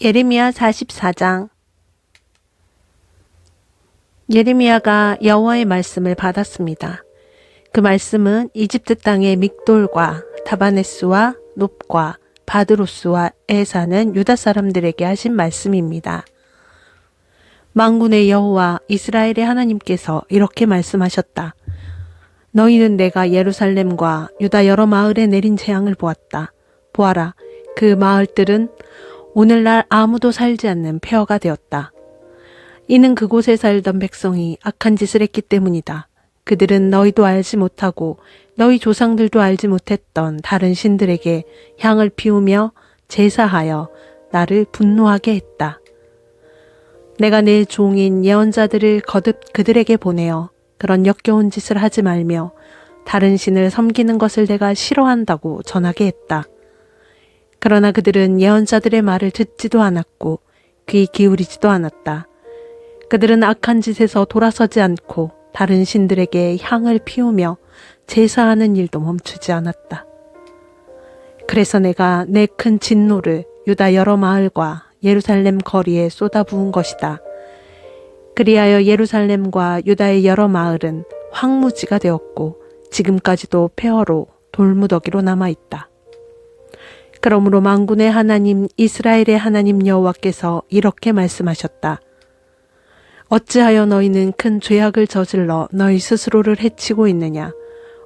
예레미야 44장. 예레미야가 여호와의 말씀을 받았습니다. 그 말씀은 이집트 땅의 믹돌과 다바네스와 놉과 바드로스와에 사는 유다 사람들에게 하신 말씀입니다. 만군의 여호와 이스라엘의 하나님께서 이렇게 말씀하셨다. 너희는 내가 예루살렘과 유다 여러 마을에 내린 재앙을 보았다. 보아라, 그 마을들은 오늘날 아무도 살지 않는 폐허가 되었다. 이는 그곳에 살던 백성이 악한 짓을 했기 때문이다. 그들은 너희도 알지 못하고 너희 조상들도 알지 못했던 다른 신들에게 향을 피우며 제사하여 나를 분노하게 했다. 내가 내 종인 예언자들을 거듭 그들에게 보내어 그런 역겨운 짓을 하지 말며 다른 신을 섬기는 것을 내가 싫어한다고 전하게 했다. 그러나 그들은 예언자들의 말을 듣지도 않았고 귀 기울이지도 않았다. 그들은 악한 짓에서 돌아서지 않고 다른 신들에게 향을 피우며 제사하는 일도 멈추지 않았다. 그래서 내가 내 큰 진노를 유다 여러 마을과 예루살렘 거리에 쏟아부은 것이다. 그리하여 예루살렘과 유다의 여러 마을은 황무지가 되었고 지금까지도 폐허로 돌무더기로 남아있다. 그러므로 만군의 하나님 이스라엘의 하나님 여호와께서 이렇게 말씀하셨다. 어찌하여 너희는 큰 죄악을 저질러 너희 스스로를 해치고 있느냐?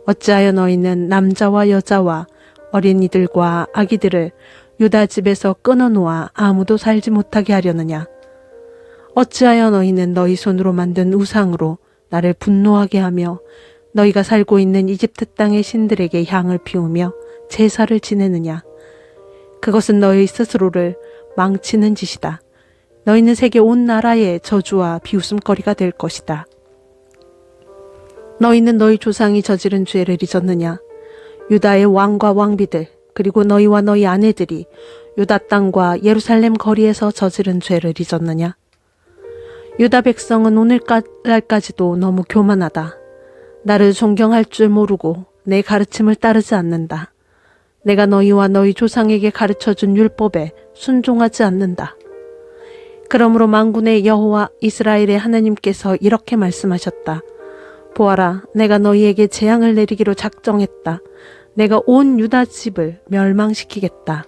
어찌하여 너희는 남자와 여자와 어린이들과 아기들을 유다 집에서 끊어놓아 아무도 살지 못하게 하려느냐? 어찌하여 너희는 너희 손으로 만든 우상으로 나를 분노하게 하며 너희가 살고 있는 이집트 땅의 신들에게 향을 피우며 제사를 지내느냐? 그것은 너희 스스로를 망치는 짓이다. 너희는 세계 온 나라의 저주와 비웃음거리가 될 것이다. 너희는 너희 조상이 저지른 죄를 잊었느냐? 유다의 왕과 왕비들 그리고 너희와 너희 아내들이 유다 땅과 예루살렘 거리에서 저지른 죄를 잊었느냐? 유다 백성은 오늘날까지도 너무 교만하다. 나를 존경할 줄 모르고 내 가르침을 따르지 않는다. 내가 너희와 너희 조상에게 가르쳐준 율법에 순종하지 않는다. 그러므로 만군의 여호와 이스라엘의 하나님께서 이렇게 말씀하셨다. 보아라, 내가 너희에게 재앙을 내리기로 작정했다. 내가 온 유다 집을 멸망시키겠다.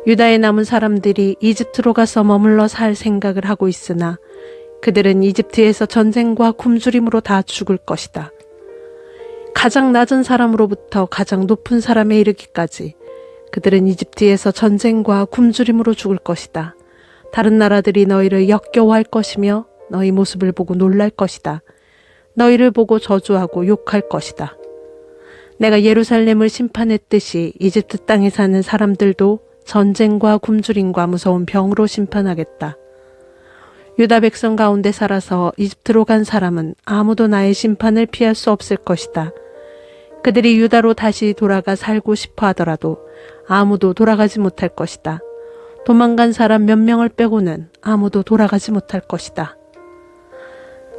유다에 남은 사람들이 이집트로 가서 머물러 살 생각을 하고 있으나 그들은 이집트에서 전쟁과 굶주림으로 다 죽을 것이다. 가장 낮은 사람으로부터 가장 높은 사람에 이르기까지 그들은 이집트에서 전쟁과 굶주림으로 죽을 것이다. 다른 나라들이 너희를 역겨워할 것이며 너희 모습을 보고 놀랄 것이다. 너희를 보고 저주하고 욕할 것이다. 내가 예루살렘을 심판했듯이 이집트 땅에 사는 사람들도 전쟁과 굶주림과 무서운 병으로 심판하겠다. 유다 백성 가운데 살아서 이집트로 간 사람은 아무도 나의 심판을 피할 수 없을 것이다. 그들이 유다로 다시 돌아가 살고 싶어 하더라도 아무도 돌아가지 못할 것이다. 도망간 사람 몇 명을 빼고는 아무도 돌아가지 못할 것이다.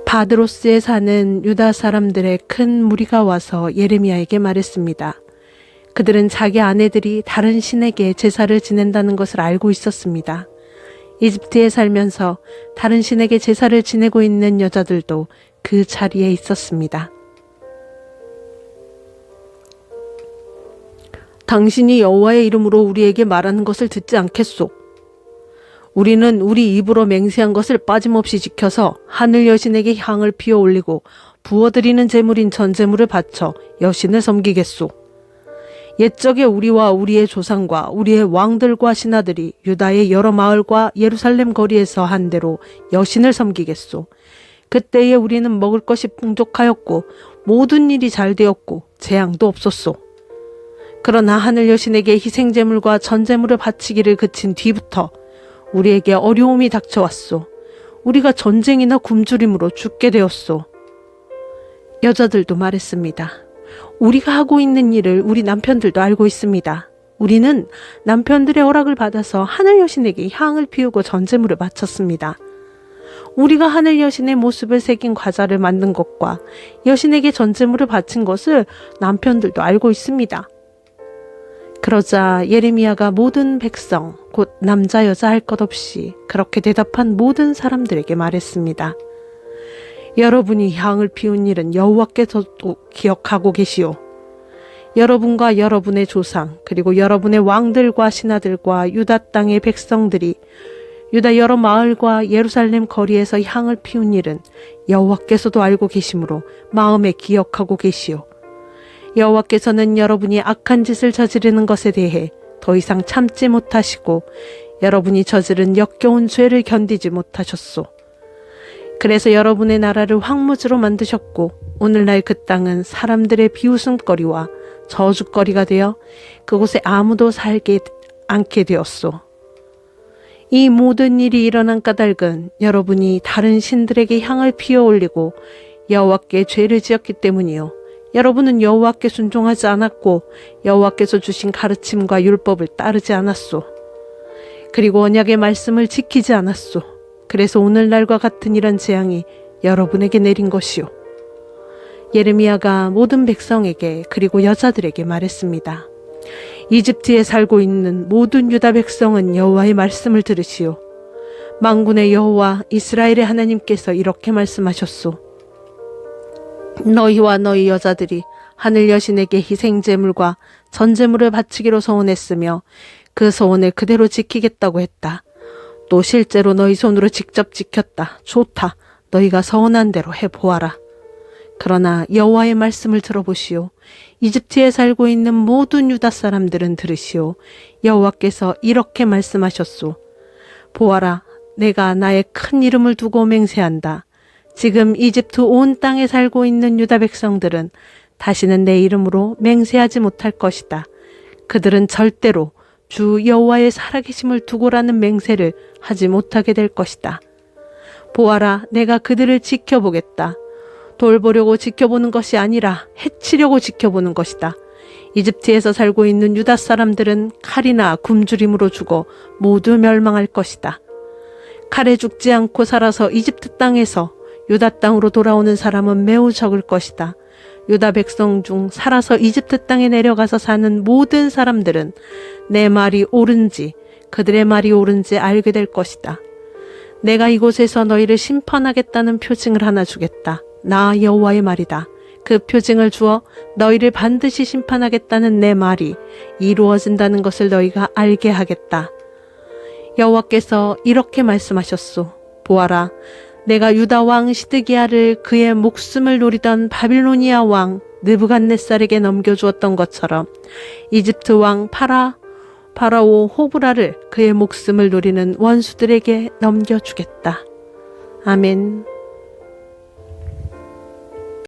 바드로스에 사는 유다 사람들의 큰 무리가 와서 예레미야에게 말했습니다. 그들은 자기 아내들이 다른 신에게 제사를 지낸다는 것을 알고 있었습니다. 이집트에 살면서 다른 신에게 제사를 지내고 있는 여자들도 그 자리에 있었습니다. 당신이 여호와의 이름으로 우리에게 말하는 것을 듣지 않겠소. 우리는 우리 입으로 맹세한 것을 빠짐없이 지켜서 하늘 여신에게 향을 피워 올리고 부어드리는 제물인 전제물을 바쳐 여신을 섬기겠소. 옛적에 우리와 우리의 조상과 우리의 왕들과 신하들이 유다의 여러 마을과 예루살렘 거리에서 한 대로 여신을 섬기겠소. 그때에 우리는 먹을 것이 풍족하였고 모든 일이 잘 되었고 재앙도 없었소. 그러나 하늘 여신에게 희생제물과 전제물을 바치기를 그친 뒤부터 우리에게 어려움이 닥쳐왔소. 우리가 전쟁이나 굶주림으로 죽게 되었소. 여자들도 말했습니다. 우리가 하고 있는 일을 우리 남편들도 알고 있습니다. 우리는 남편들의 허락을 받아서 하늘 여신에게 향을 피우고 전제물을 바쳤습니다. 우리가 하늘 여신의 모습을 새긴 과자를 만든 것과 여신에게 전제물을 바친 것을 남편들도 알고 있습니다. 그러자 예레미야가 모든 백성, 곧 남자 여자 할 것 없이 그렇게 대답한 모든 사람들에게 말했습니다. 여러분이 향을 피운 일은 여호와께서도 기억하고 계시오. 여러분과 여러분의 조상, 그리고 여러분의 왕들과 신하들과 유다 땅의 백성들이 유다 여러 마을과 예루살렘 거리에서 향을 피운 일은 여호와께서도 알고 계시므로 마음에 기억하고 계시오. 여호와께서는 여러분이 악한 짓을 저지르는 것에 대해 더 이상 참지 못하시고 여러분이 저지른 역겨운 죄를 견디지 못하셨소. 그래서 여러분의 나라를 황무지로 만드셨고 오늘날 그 땅은 사람들의 비웃음거리와 저주거리가 되어 그곳에 아무도 살게 않게 되었소. 이 모든 일이 일어난 까닭은 여러분이 다른 신들에게 향을 피워 올리고 여호와께 죄를 지었기 때문이요. 여러분은 여호와께 순종하지 않았고 여호와께서 주신 가르침과 율법을 따르지 않았소. 그리고 언약의 말씀을 지키지 않았소. 그래서 오늘날과 같은 이런 재앙이 여러분에게 내린 것이요. 예레미야가 모든 백성에게 그리고 여자들에게 말했습니다. 이집트에 살고 있는 모든 유다 백성은 여호와의 말씀을 들으시오. 만군의 여호와 이스라엘의 하나님께서 이렇게 말씀하셨소. 너희와 너희 여자들이 하늘 여신에게 희생제물과 전제물을 바치기로 서원했으며 그 서원을 그대로 지키겠다고 했다. 또 실제로 너희 손으로 직접 지켰다. 좋다. 너희가 서원한 대로 해보아라. 그러나 여호와의 말씀을 들어보시오. 이집트에 살고 있는 모든 유다 사람들은 들으시오. 여호와께서 이렇게 말씀하셨소. 보아라, 내가 나의 큰 이름을 두고 맹세한다. 지금 이집트 온 땅에 살고 있는 유다 백성들은 다시는 내 이름으로 맹세하지 못할 것이다. 그들은 절대로 주 여호와의 살아계심을 두고라는 맹세를 하지 못하게 될 것이다. 보아라, 내가 그들을 지켜보겠다. 돌보려고 지켜보는 것이 아니라 해치려고 지켜보는 것이다. 이집트에서 살고 있는 유다 사람들은 칼이나 굶주림으로 죽어 모두 멸망할 것이다. 칼에 죽지 않고 살아서 이집트 땅에서 유다 땅으로 돌아오는 사람은 매우 적을 것이다. 유다 백성 중 살아서 이집트 땅에 내려가서 사는 모든 사람들은 내 말이 옳은지 그들의 말이 옳은지 알게 될 것이다. 내가 이곳에서 너희를 심판하겠다는 표징을 하나 주겠다. 나 여호와의 말이다. 그 표징을 주어 너희를 반드시 심판하겠다는 내 말이 이루어진다는 것을 너희가 알게 하겠다. 여호와께서 이렇게 말씀하셨소. 보아라, 내가 유다 왕 시드기야를 그의 목숨을 노리던 바빌로니아 왕 느부갓네살에게 넘겨주었던 것처럼 이집트 왕 파라오 호브라를 그의 목숨을 노리는 원수들에게 넘겨주겠다. 아멘.